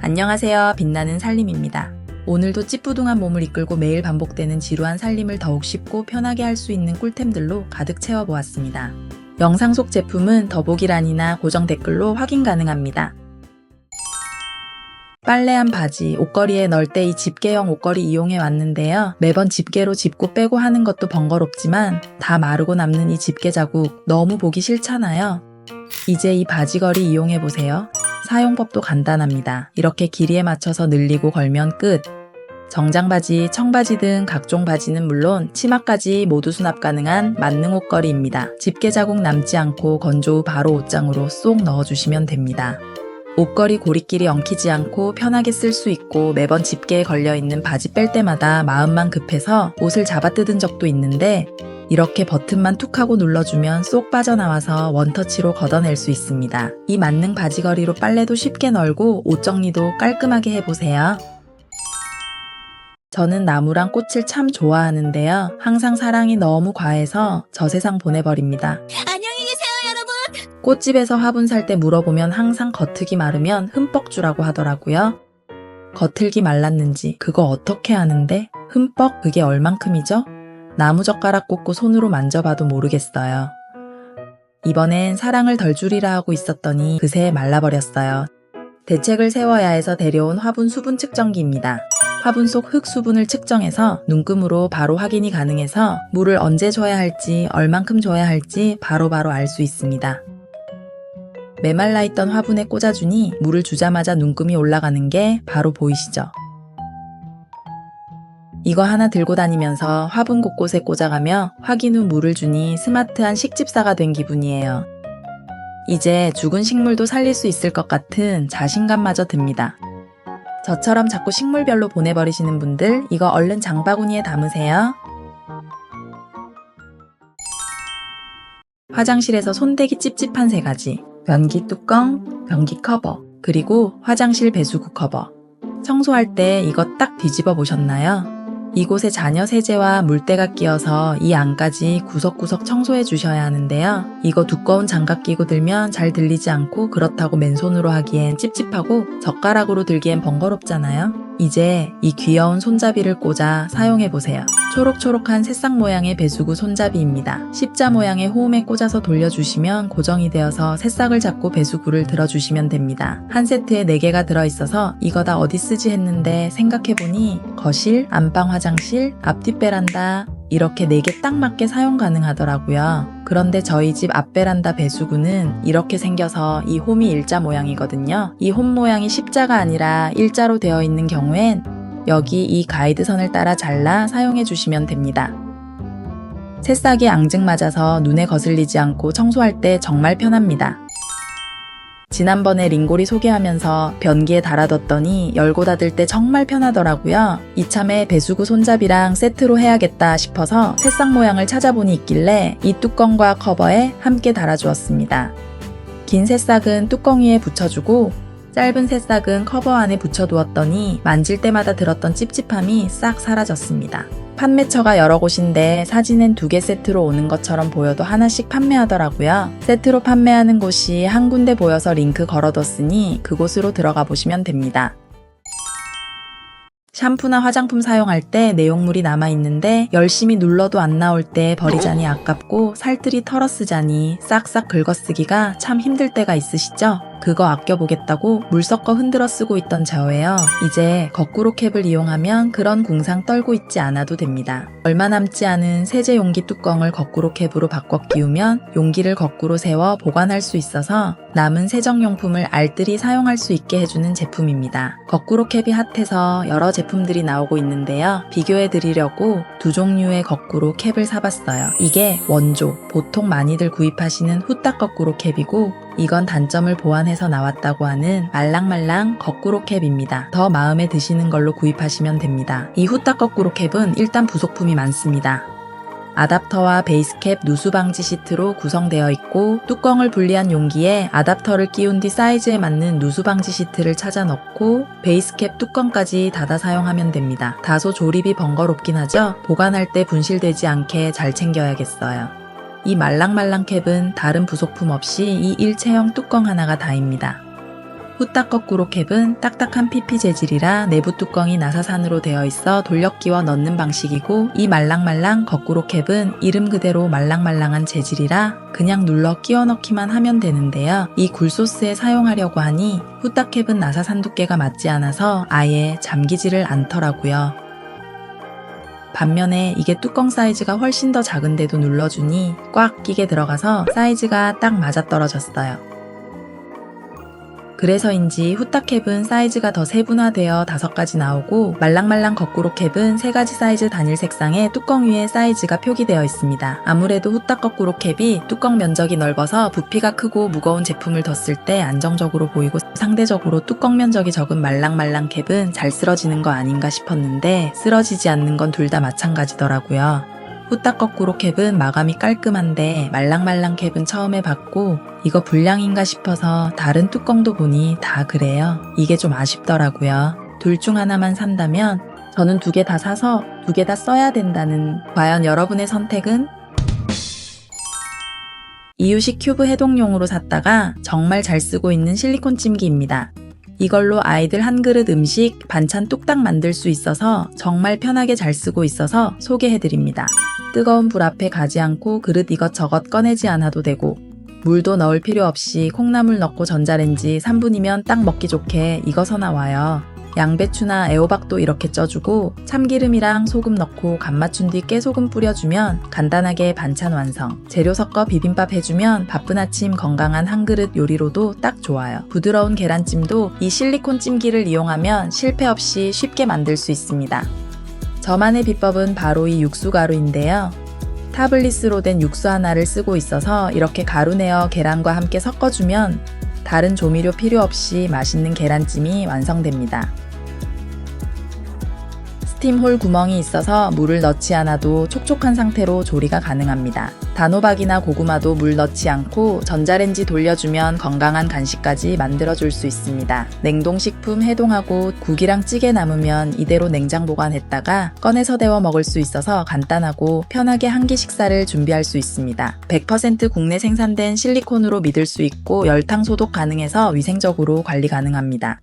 안녕하세요. 빛나는 살림입니다. 오늘도 찌뿌둥한 몸을 이끌고 매일 반복되는 지루한 살림을 더욱 쉽고 편하게 할 수 있는 꿀템들로 가득 채워보았습니다. 영상 속 제품은 더보기란이나 고정 댓글로 확인 가능합니다. 빨래한 바지, 옷걸이에 넣을 때 이 집게형 옷걸이 이용해 왔는데요. 매번 집게로 집고 빼고 하는 것도 번거롭지만 다 마르고 남는 이 집게 자국 너무 보기 싫잖아요. 이제 이 바지걸이 이용해보세요. 사용법도 간단합니다. 이렇게 길이에 맞춰서 늘리고 걸면 끝. 정장바지, 청바지 등 각종 바지는 물론 치마까지 모두 수납 가능한 만능 옷걸이입니다. 집게 자국 남지 않고 건조 후 바로 옷장으로 쏙 넣어주시면 됩니다. 옷걸이 고리끼리 엉키지 않고 편하게 쓸 수 있고 매번 집게에 걸려있는 바지 뺄 때마다 마음만 급해서 옷을 잡아뜯은 적도 있는데 이렇게 버튼만 툭 하고 눌러주면 쏙 빠져나와서 원터치로 걷어낼 수 있습니다. 이 만능 바지걸이로 빨래도 쉽게 널고 옷 정리도 깔끔하게 해보세요. 저는 나무랑 꽃을 참 좋아하는데요. 항상 사랑이 너무 과해서 저 세상 보내버립니다. 안녕히 계세요, 여러분. 꽃집에서 화분 살 때 물어보면 항상 겉흙이 마르면 흠뻑 주라고 하더라고요. 겉흙이 말랐는지 그거 어떻게 아는데? 흠뻑 그게 얼만큼이죠? 나무젓가락 꽂고 손으로 만져봐도 모르겠어요. 이번엔 사랑을 덜 줄이라 하고 있었더니 그새 말라버렸어요. 대책을 세워야 해서 데려온 화분 수분 측정기입니다. 화분 속 흙 수분을 측정해서 눈금으로 바로 확인이 가능해서 물을 언제 줘야 할지 얼만큼 줘야 할지 바로바로 알 수 있습니다. 메말라 있던 화분에 꽂아주니 물을 주자마자 눈금이 올라가는 게 바로 보이시죠? 이거 하나 들고 다니면서 화분 곳곳에 꽂아가며 확인 후 물을 주니 스마트한 식집사가 된 기분이에요. 이제 죽은 식물도 살릴 수 있을 것 같은 자신감마저 듭니다. 저처럼 자꾸 식물별로 보내버리시는 분들 이거 얼른 장바구니에 담으세요. 화장실에서 손대기 찝찝한 3가지. 변기 뚜껑, 변기 커버, 그리고 화장실 배수구 커버. 청소할 때 이거 딱 뒤집어 보셨나요? 이곳에 잔여 세제와 물때가 끼어서 이 안까지 구석구석 청소해 주셔야 하는데요. 이거 두꺼운 장갑 끼고 들면 잘 들리지 않고 그렇다고 맨손으로 하기엔 찝찝하고 젓가락으로 들기엔 번거롭잖아요. 이제 이 귀여운 손잡이를 꽂아 사용해보세요. 초록초록한 새싹 모양의 배수구 손잡이입니다. 십자 모양의 호음에 꽂아서 돌려주시면 고정이 되어서 새싹을 잡고 배수구를 들어주시면 됩니다. 한 세트에 4개가 들어있어서 이거 다 어디 쓰지 했는데 생각해보니 거실, 안방 화장실, 앞뒷 베란다 이렇게 4개 딱 맞게 사용 가능하더라고요. 그런데 저희 집 앞 베란다 배수구는 이렇게 생겨서 이 홈이 일자 모양이거든요. 이 홈 모양이 십자가 아니라 일자로 되어 있는 경우엔 여기 이 가이드선을 따라 잘라 사용해 주시면 됩니다. 새싹이 앙증맞아서 눈에 거슬리지 않고 청소할 때 정말 편합니다. 지난번에 링고리 소개하면서 변기에 달아뒀더니 열고 닫을 때 정말 편하더라고요. 이참에 배수구 손잡이랑 세트로 해야겠다 싶어서 새싹 모양을 찾아보니 있길래 이 뚜껑과 커버에 함께 달아주었습니다. 긴 새싹은 뚜껑 위에 붙여주고 짧은 새싹은 커버 안에 붙여두었더니 만질 때마다 들었던 찝찝함이 싹 사라졌습니다. 판매처가 여러 곳인데 사진엔 2개 세트로 오는 것처럼 보여도 하나씩 판매하더라고요. 세트로 판매하는 곳이 한 군데 보여서 링크 걸어뒀으니 그곳으로 들어가 보시면 됩니다. 샴푸나 화장품 사용할 때 내용물이 남아있는데 열심히 눌러도 안 나올 때 버리자니 아깝고 살뜰히 털어 쓰자니 싹싹 긁어 쓰기가 참 힘들 때가 있으시죠? 그거 아껴보겠다고 물 섞어 흔들어 쓰고 있던 저예요. 이제 거꾸로 캡을 이용하면 그런 궁상 떨고 있지 않아도 됩니다. 얼마 남지 않은 세제 용기 뚜껑을 거꾸로 캡으로 바꿔 끼우면 용기를 거꾸로 세워 보관할 수 있어서 남은 세정용품을 알뜰히 사용할 수 있게 해주는 제품입니다. 거꾸로 캡이 핫해서 여러 제품들이 나오고 있는데요. 비교해 드리려고 2종류의 거꾸로 캡을 사봤어요. 이게 원조, 보통 많이들 구입하시는 후딱 거꾸로 캡이고 이건 단점을 보완해서 나왔다고 하는 말랑말랑 거꾸로 캡입니다. 더 마음에 드시는 걸로 구입하시면 됩니다. 이 후딱 거꾸로 캡은 일단 부속품이 많습니다. 아답터와 베이스캡 누수 방지 시트로 구성되어 있고 뚜껑을 분리한 용기에 아답터를 끼운 뒤 사이즈에 맞는 누수 방지 시트를 찾아 넣고 베이스캡 뚜껑까지 닫아 사용하면 됩니다. 다소 조립이 번거롭긴 하죠? 보관할 때 분실되지 않게 잘 챙겨야겠어요. 이 말랑말랑 캡은 다른 부속품 없이 이 일체형 뚜껑 하나가 다입니다. 후딱 거꾸로 캡은 딱딱한 PP 재질이라 내부 뚜껑이 나사산으로 되어 있어 돌려 끼워 넣는 방식이고, 이 말랑말랑 거꾸로 캡은 이름 그대로 말랑말랑한 재질이라 그냥 눌러 끼워 넣기만 하면 되는데요. 이 굴소스에 사용하려고 하니 후딱 캡은 나사산 두께가 맞지 않아서 아예 잠기지를 않더라고요. 반면에 이게 뚜껑 사이즈가 훨씬 더 작은데도 눌러주니 꽉 끼게 들어가서 사이즈가 딱 맞아떨어졌어요. 그래서인지 후딱 캡은 사이즈가 더 세분화되어 5가지 나오고, 말랑말랑 거꾸로 캡은 3가지 사이즈 단일 색상에 뚜껑 위에 사이즈가 표기되어 있습니다. 아무래도 후딱 거꾸로 캡이 뚜껑 면적이 넓어서 부피가 크고 무거운 제품을 뒀을 때 안정적으로 보이고, 상대적으로 뚜껑 면적이 적은 말랑말랑 캡은 잘 쓰러지는 거 아닌가 싶었는데 쓰러지지 않는 건 둘 다 마찬가지더라고요. 후딱 거꾸로 캡은 마감이 깔끔한데 말랑말랑 캡은 처음 해봤고 이거 불량인가 싶어서 다른 뚜껑도 보니 다 그래요. 이게 좀 아쉽더라고요. 둘 중 하나만 산다면 저는 2개 다 사서 2개 다 써야 된다는, 과연 여러분의 선택은? 이유식 큐브 해동용으로 샀다가 정말 잘 쓰고 있는 실리콘 찜기입니다. 이걸로 아이들 한 그릇 음식, 반찬 뚝딱 만들 수 있어서 정말 편하게 잘 쓰고 있어서 소개해드립니다. 뜨거운 불 앞에 가지 않고 그릇 이것저것 꺼내지 않아도 되고, 물도 넣을 필요 없이 콩나물 넣고 전자레인지 3분이면 딱 먹기 좋게 익어서 나와요. 양배추나 애호박도 이렇게 쪄주고 참기름이랑 소금 넣고 간 맞춘 뒤 깨소금 뿌려주면 간단하게 반찬 완성. 재료 섞어 비빔밥 해주면 바쁜 아침 건강한 한 그릇 요리로도 딱 좋아요. 부드러운 계란찜도 이 실리콘 찜기를 이용하면 실패 없이 쉽게 만들 수 있습니다. 저만의 비법은 바로 이 육수 가루인데요. 타블리스로 된 육수 하나를 쓰고 있어서 이렇게 가루 내어 계란과 함께 섞어주면 다른 조미료 필요 없이 맛있는 계란찜이 완성됩니다. 스팀홀 구멍이 있어서 물을 넣지 않아도 촉촉한 상태로 조리가 가능합니다. 단호박이나 고구마도 물 넣지 않고 전자레인지 돌려주면 건강한 간식까지 만들어줄 수 있습니다. 냉동식품 해동하고 국이랑 찌개 남으면 이대로 냉장 보관했다가 꺼내서 데워 먹을 수 있어서 간단하고 편하게 한 끼 식사를 준비할 수 있습니다. 100% 국내 생산된 실리콘으로 믿을 수 있고 열탕 소독 가능해서 위생적으로 관리 가능합니다.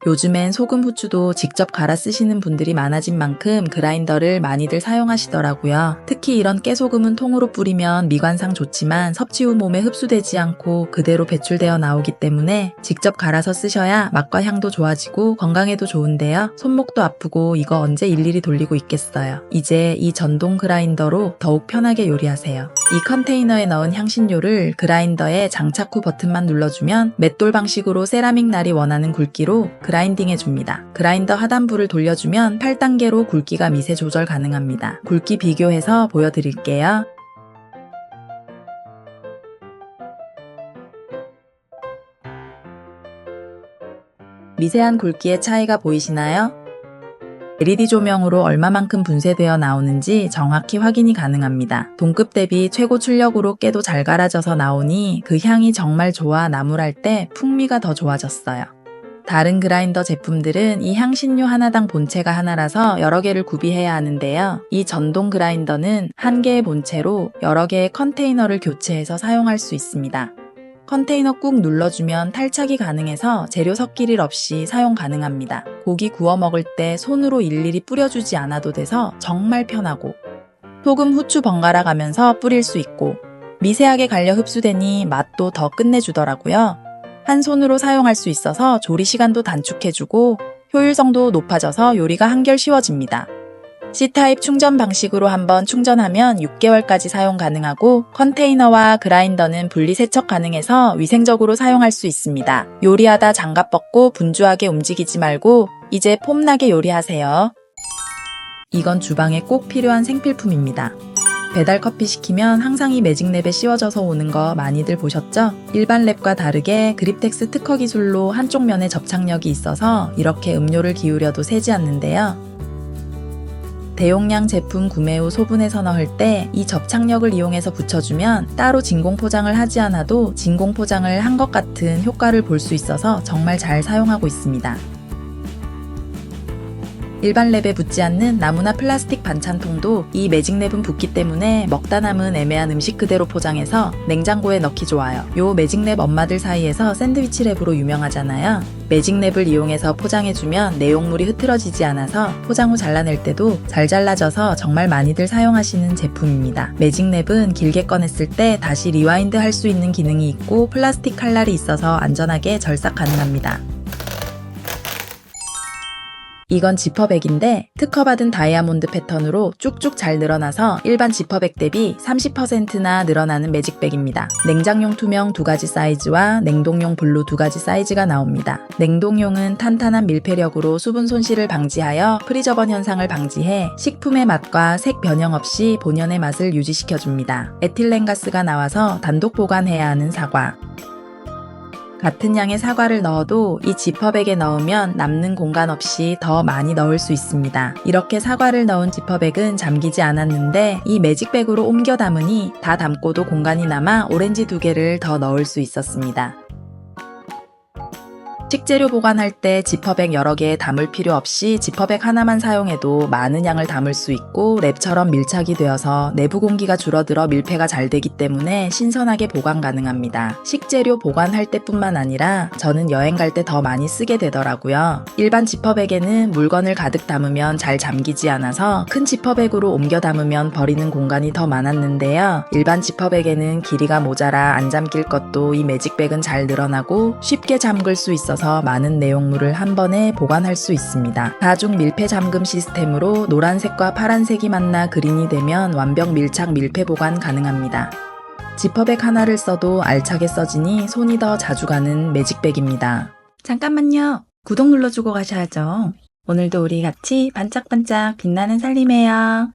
요즘엔 소금, 후추도 직접 갈아 쓰시는 분들이 많아진 만큼 그라인더를 많이들 사용하시더라고요. 특히 이런 깨소금은 통으로 뿌리면 미관상 좋지만 섭취 후 몸에 흡수되지 않고 그대로 배출되어 나오기 때문에 직접 갈아서 쓰셔야 맛과 향도 좋아지고 건강에도 좋은데요. 손목도 아프고 이거 언제 일일이 돌리고 있겠어요. 이제 이 전동 그라인더로 더욱 편하게 요리하세요. 이 컨테이너에 넣은 향신료를 그라인더에 장착 후 버튼만 눌러주면 맷돌 방식으로 세라믹 날이 원하는 굵기로 그라인딩 해줍니다. 그라인더 하단부를 돌려주면 8단계로 굵기가 미세 조절 가능합니다. 굵기 비교해서 보여드릴게요. 미세한 굵기의 차이가 보이시나요? LED 조명으로 얼마만큼 분쇄되어 나오는지 정확히 확인이 가능합니다. 동급 대비 최고 출력으로 깨도 잘 갈아져서 나오니 그 향이 정말 좋아 나물할 때 풍미가 더 좋아졌어요. 다른 그라인더 제품들은 이 향신료 하나당 본체가 하나라서 여러 개를 구비해야 하는데요. 이 전동 그라인더는 한 개의 본체로 여러 개의 컨테이너를 교체해서 사용할 수 있습니다. 컨테이너 꾹 눌러주면 탈착이 가능해서 재료 섞일 일 없이 사용 가능합니다. 고기 구워 먹을 때 손으로 일일이 뿌려주지 않아도 돼서 정말 편하고, 소금, 후추 번갈아 가면서 뿌릴 수 있고, 미세하게 갈려 흡수되니 맛도 더 끝내주더라고요. 한 손으로 사용할 수 있어서 조리 시간도 단축해주고 효율성도 높아져서 요리가 한결 쉬워집니다. C타입 충전 방식으로 한번 충전하면 6개월까지 사용 가능하고 컨테이너와 그라인더는 분리 세척 가능해서 위생적으로 사용할 수 있습니다. 요리하다 장갑 벗고 분주하게 움직이지 말고 이제 폼나게 요리하세요. 이건 주방에 꼭 필요한 생필품입니다. 배달 커피 시키면 항상 이 매직랩에 씌워져서 오는 거 많이들 보셨죠? 일반 랩과 다르게 그립텍스 특허 기술로 한쪽 면에 접착력이 있어서 이렇게 음료를 기울여도 새지 않는데요. 대용량 제품 구매 후 소분해서 넣을 때 이 접착력을 이용해서 붙여주면 따로 진공 포장을 하지 않아도 진공 포장을 한 것 같은 효과를 볼 수 있어서 정말 잘 사용하고 있습니다. 일반 랩에 붙지 않는 나무나 플라스틱 반찬통도 이 매직 랩은 붙기 때문에 먹다 남은 애매한 음식 그대로 포장해서 냉장고에 넣기 좋아요. 요 매직 랩 엄마들 사이에서 샌드위치 랩으로 유명하잖아요. 매직 랩을 이용해서 포장해주면 내용물이 흐트러지지 않아서 포장 후 잘라낼 때도 잘 잘라져서 정말 많이들 사용하시는 제품입니다. 매직 랩은 길게 꺼냈을 때 다시 리와인드 할 수 있는 기능이 있고 플라스틱 칼날이 있어서 안전하게 절삭 가능합니다. 이건 지퍼백인데 특허받은 다이아몬드 패턴으로 쭉쭉 잘 늘어나서 일반 지퍼백 대비 30%나 늘어나는 매직백입니다. 냉장용 투명 2가지 사이즈와 냉동용 블루 2가지 사이즈가 나옵니다. 냉동용은 탄탄한 밀폐력으로 수분 손실을 방지하여 프리저번 현상을 방지해 식품의 맛과 색 변형 없이 본연의 맛을 유지시켜줍니다. 에틸렌가스가 나와서 단독 보관해야 하는 사과. 같은 양의 사과를 넣어도 이 지퍼백에 넣으면 남는 공간 없이 더 많이 넣을 수 있습니다. 이렇게 사과를 넣은 지퍼백은 잠기지 않았는데 이 매직백으로 옮겨 담으니 다 담고도 공간이 남아 오렌지 2개를 더 넣을 수 있었습니다. 식재료 보관할 때 지퍼백 여러 개 담을 필요 없이 지퍼백 하나만 사용해도 많은 양을 담을 수 있고 랩처럼 밀착이 되어서 내부 공기가 줄어들어 밀폐가 잘 되기 때문에 신선하게 보관 가능합니다. 식재료 보관할 때뿐만 아니라 저는 여행 갈 때 더 많이 쓰게 되더라고요. 일반 지퍼백에는 물건을 가득 담으면 잘 잠기지 않아서 큰 지퍼백으로 옮겨 담으면 버리는 공간이 더 많았는데요. 일반 지퍼백에는 길이가 모자라 안 잠길 것도 이 매직백은 잘 늘어나고 쉽게 잠글 수 있어서 많은 내용물을 한 번에 보관할 수 있습니다. 다중 밀폐 잠금 시스템으로 노란색과 파란색이 만나 그린이 되면 완벽 밀착 밀폐 보관 가능합니다. 지퍼백 하나를 써도 알차게 써지니 손이 더 자주 가는 매직백입니다. 잠깐만요. 구독 눌러주고 가셔야죠. 오늘도 우리 같이 반짝반짝 빛나는 살림해요.